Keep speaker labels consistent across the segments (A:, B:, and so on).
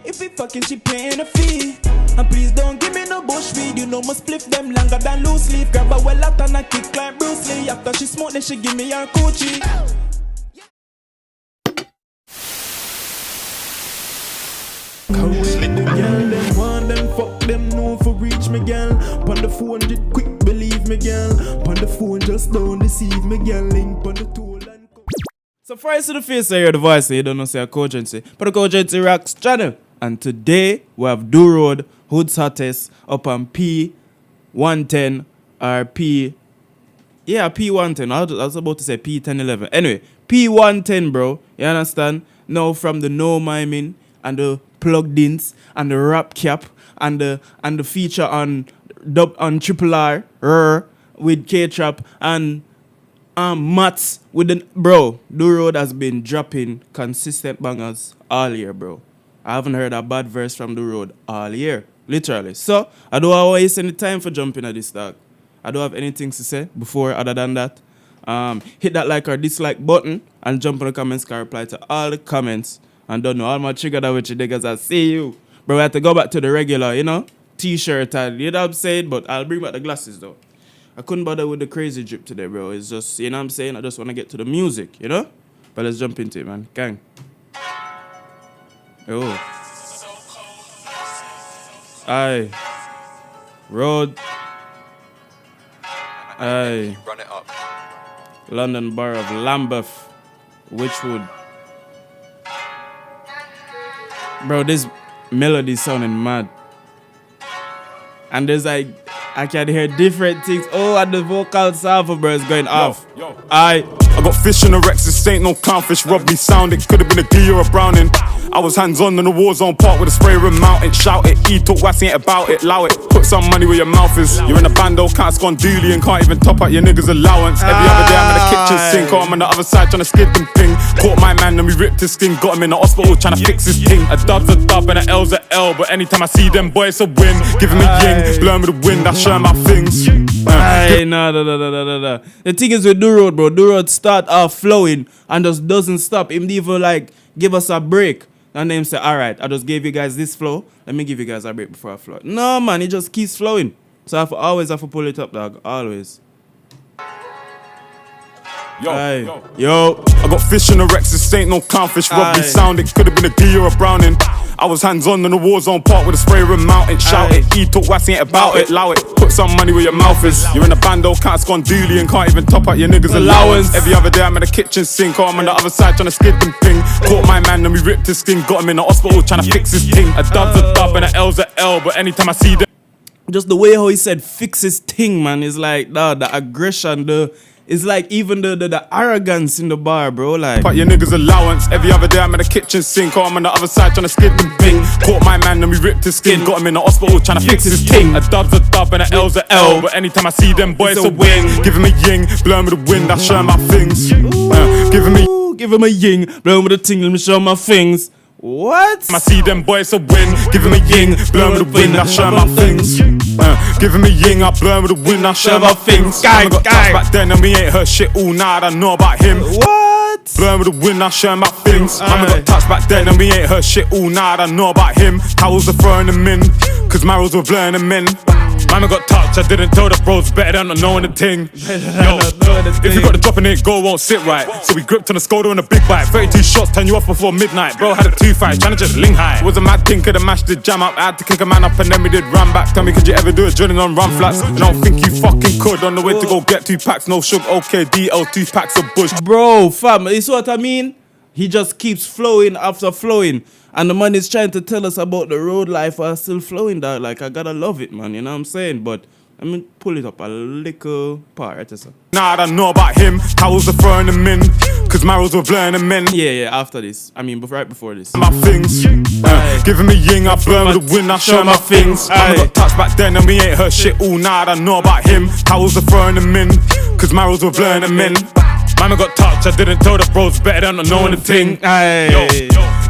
A: If we fucking, she paying a fee. And please don't give me no bush weed. You know my spliff them longer than loose leaf. Grab a well out and I kick like Bruce Lee. After she smoke, then she give me her coochie. With the girl, them want them, fuck them, no for reach me, girl. Pon the 400, quick believe me, girl. Pon the phone, just don't deceive me, girl. Link pon the tool and so first to the face, I hear the voice, you don't know say a KOGENCY. But the KOGENCY Rocks channel. And today, we have DoRoad, Hood's Hottest, up on P110, or P110. I was about to say P1011. Anyway, P110, bro. You understand? Now from the no miming, and the plugged-ins, and the rap cap, and the feature on Triple R, with KASHAPP, and Mats with the bro. DoRoad has been dropping consistent bangers all year, bro. I haven't heard a bad verse from DoRoad all year, literally. So I don't waste any time for jumping at this dog. I don't have anything to say before other than that. Hit that like or dislike button and jump in the comments. Can reply to all the comments. And don't know all my trigger that with you niggas. I see you, bro. We have to go back to the regular, t-shirt and you know what I'm saying. But I'll bring back the glasses though. I couldn't bother with the crazy drip today, bro. It's just, you know what I'm saying? I just want to get to the music, But let's jump into it, man. Gang. Yo. Aye. Road. Aye.
B: Run it up.
A: London Borough of Lambeth. Wychwood. Bro, this melody sounding mad. And there's like, I can hear different things. Oh, and the vocal sample, bro, is going off.
C: Yo. I got fish in the Rex, this ain't no clownfish. Robbed me sound, it could have been a Glee or a Browning. I was hands-on in the war zone park with a sprayer and mountain. Shout it, E-talk, wassy ain't about it, allow it. Put some money where your mouth is. You're in a bando, can't score dually and can't even top out your niggas' allowance. Every other day I'm in the kitchen sink, or I'm on the other side trying to skid them ping. Caught my man and we ripped his skin, got him in the hospital trying to fix his thing. A dub's a dub and a L's a L, but anytime I see them boys a win. Give him a ying, blow him with the wind, I share my things.
A: No. The thing is with DoRoad, bro, DoRoad start off flowing and just doesn't stop. Him even like give us a break. And then say, alright, I just gave you guys this flow. Let me give you guys a break before I flow. No, man, it just keeps flowing. So I always have to pull it up, dog. Always.
C: Yo.
A: I
C: got fish in the Rex, this ain't no clownfish. Robbed me sound, it could have been a Glee or a Browning. I was hands-on in the war zone park with a sprayer and mountain. Shout it, E-talk, wassy ain't about it, allow it. Put some money where your mouth is. You're in a bando, can't score dually and can't even top out your niggas' allowance. Every other day I'm in the kitchen sink, or I'm on the other side trying to skid them ping. Caught my man and we ripped his skin, got him in the hospital trying to fix his thing. A dub's a dub and a L's a L, but anytime I see them,
A: just the way how he said fix his thing, man, is like the aggression, it's like even the arrogance in the bar, bro. Like,
C: but your niggas' allowance. Every other day I'm in the kitchen sink, or I'm on the other side trying to skid them ping. Caught my man and we ripped his skin, got him in the hospital trying to fix his thing. A dub's a dub and a L's a L, but anytime I see them boys a win. Give him a ying, blow him with the wind, I share my things.
A: Give him a ying, blow him with the ting, let me show my things. What?
C: I see them boys a win. Give him a ying, blow him with the wind, I share my things. Give him a ying, I blow him with the wind, I share my things. I got touched back then and we ain't heard shit all night. I know about him.
A: What?
C: Blow him with the wind, I share my things. I got touched back then and we ain't heard shit all night. I know about him. Towels are throwing them in, cause marrows were blowing them in. Man, I got touched, I didn't tell the bros, better than not knowing the ting. Yo, if you got the drop in it, go won't sit right. So we gripped on the Skoda and a big bite. 32 shots, turn you off before midnight. Bro had a 2-5, trying to just ling high. It was a mad thing, could've mashed the jam up. I had to kick a man up and then we did run back. Tell me, could you ever do a drilling on run flats? And I don't think you fucking could. On the way to go get 2 packs, no sugar, okay, DL, 2 packs of bush.
A: Bro, fam, you see what I mean? He just keeps flowing after flowing. And the man is trying to tell us about the road life while still flowing that. Like, I gotta love it, man, you know what I'm saying? But let me pull it up a little part, right, sir?
C: Nah, I don't know about him. Towels are throwing them in, cause marrows were blowing them in.
A: Yeah, after this. I mean, right before this.
C: My things. Give him a ying, I blow him with the wind, I show my things. I got touched back then and we ain't heard shit all night. I don't know about him. Towels are throwing them in, cause marrows were blowing them in. Man, I got touched, I didn't tell the bros, better than not knowing the ting.
A: Yo,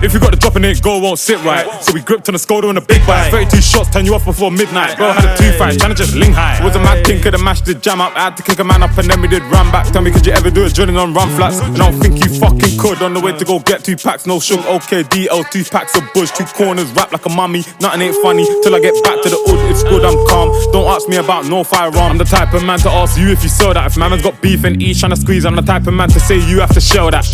C: If you got the drop and it go, won't sit right. So we gripped on the Skoda and a big bite. 32 shots, turn you off before midnight. Bro had a 2-5, tryna just link high. Was a mad king, could've mashed the jam up. I had to kick a man up and then we did run back. Tell me, could you ever do it drilling on run flats? And I don't think you fucking could. On the way to go get 2 packs, no sugar, okay, DL, 2 packs of bush, 2 corners, rap like a mummy. Nothing ain't funny till I get back to the hood. It's good, I'm calm. Don't ask me about no firearm. I'm the type of man to ask you if you saw that. If my man's got beef and each tryna squeeze, I'm the type of man to say you have to show that.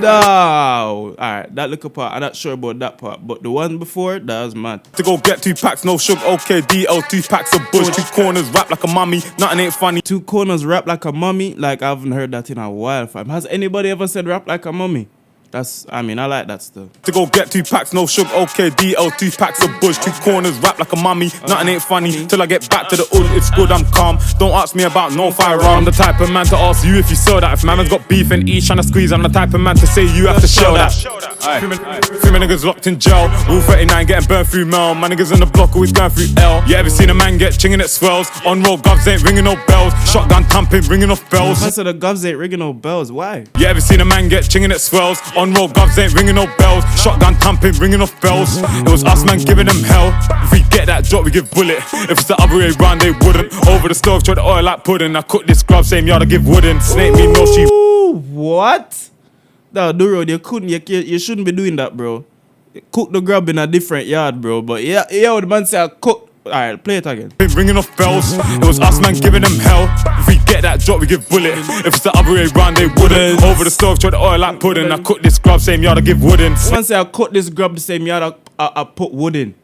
A: No. Alright, that little part, I'm not sure about that part, but the one before, that was mad.
C: To go get 2 packs, no sugar, okay, DL, 2 packs of bush, 2 corners, rap like a mummy. Nothing ain't funny.
A: 2 corners, rap like a mummy. Like, I haven't heard that in a while, fam. Has anybody ever said rap like a mummy? I like that stuff.
C: To go get 2 packs, no sugar, okay, DL, 2 packs of bush, 2 corners, rap like a mummy. Nothing ain't funny till I get back to the hood. It's good, I'm calm. Don't ask me about no firearm. I'm the type of man to ask you if you saw that. If my man's got beef and each tryna squeeze, I'm the type of man to say you have to show that. Few niggas locked in jail. Rule 39 getting burnt through mail. My niggas on the block always going through L. You ever seen a man get chinging at swells? On road govs ain't ringing no bells. Shotgun tamping, ringing off bells.
A: I said the govs ain't ringing no bells. Why?
C: You ever seen a man get chinging at swells? On road govs ain't ringing no bells. Shotgun tamping, ringing off bells. It was us man giving them hell. If we get that drop, we give bullet. If it's the other way round, they wouldn't. Over the stove, try the oil like pudding. I cook this grub, same yard, I give wooden. Snake me, no she.
A: What? No, DoRoad, you shouldn't be doing that, bro. Cook the grub in a different yard, bro. But yeah, the man say I cook. Alright, play it again.
C: Ringing off bells. It was us man giving them hell. If we get that drop, we give bullet. If it's the other way round, they wouldn't. Over the stove, try the oil like pudding. I cook this grub, same yard, I give wooden.
A: Man say I cook this grub the same yard, I put wood in.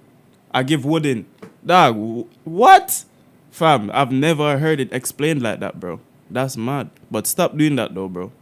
A: I give wood in. Dog, what? Fam, I've never heard it explained like that, bro. That's mad. But stop doing that though, bro.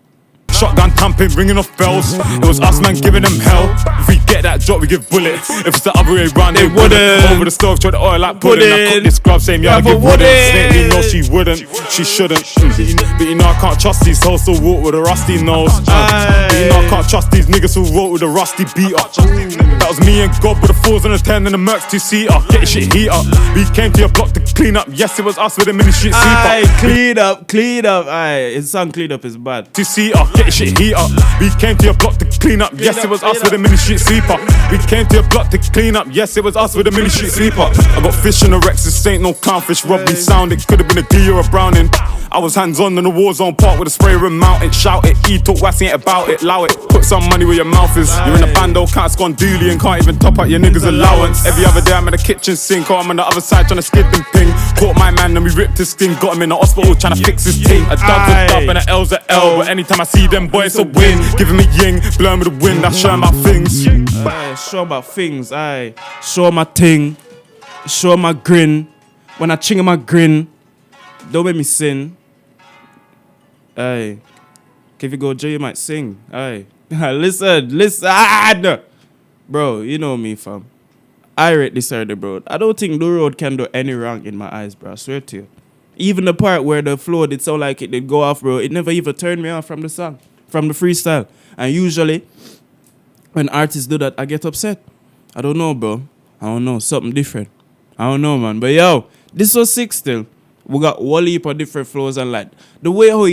C: Shotgun tamping, ringing off bells. It was us man giving them hell. If we get that drop, we give bullet. If it's the other way round, they wouldn't. Over the stove, try the oil like pudding. I cook this grub, same yard, I give wooden. Snake me, no she wouldn't, she shouldn't. But you know I can't trust these hoes who walk with a rusty nose. But you know I can't trust these niggas who walk with a rusty beater. That was me and God with the 4s and a 10 and the Mercs 2-seater. Get your shit heat up. We came to your block to clean up. Yes, it was us with a mini street sweeper.
A: Clean up. Aye, his song clean up is bad.
C: 2-seater, get your shit heat up. We came to your block to clean up. Yes, it was us with a mini street sweeper. We came to your block to clean up. Yes, it was us with a mini street sweeper. I got fish in the Rex, this ain't no clownfish. Robbery sound, it could have been a D or a Browning. I was hands on in the war zone park with a sprayer and mount it. Shout it, talk wassy ain't about it. Allow it, put some money where your mouth is. You're in a bando, can't gone dooley and can't even top up your niggas' allowance. Every other day I'm in the kitchen sink or I'm on the other side trying to skid and ping. Caught my man and we ripped his sting. Got him in the hospital trying to fix his ting. A dub's a dub and a L's a L. But anytime I see them boys, it's a win. Giving me ying, blowing with the wind. I show 'em about things.
A: Show about things, aye. Show my ting. Show my grin. When I ching my grin, don't make me sin. Aye. If you go J, you might sing. Aye. Listen. Bro, you know me, fam. I rate this already, bro. I don't think DoRoad can do any wrong in my eyes, bro. I swear to you. Even the part where the flow did sound like it did go off, bro, it never even turned me off from the song, from the freestyle. And usually, when artists do that, I get upset. I don't know, bro. I don't know. Something different. I don't know, man. But yo, this was sick still. We got one heap of different flows and like the way how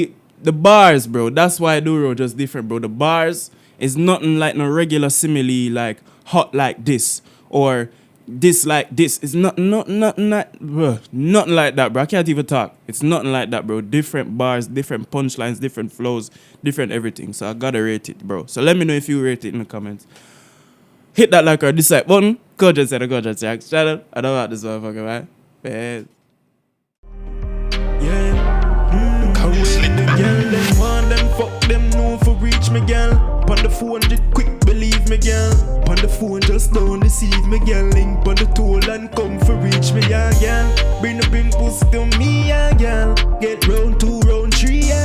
A: the bars, bro. That's why DoRoad just different, bro. The bars is nothing like no regular simile, like hot like this or this like this. It's nothing like that, bro. I can't even talk. It's nothing like that, bro. Different bars, different punchlines, different flows, different everything. So I gotta rate it, bro. So let me know if you rate it in the comments. Hit that like or dislike button. KOGENCY, the KOGENCY channel. I don't want this motherfucker, man. Yeah.
B: Them want them, fuck them, no for reach me, girl. Pon the phone, just quick, believe me, girl. Pon the phone, just don't deceive me, girl. Link pon the tool and come for reach me, yeah, girl. Bring pussy to me, yeah, girl. Get round 2, round 3, yeah.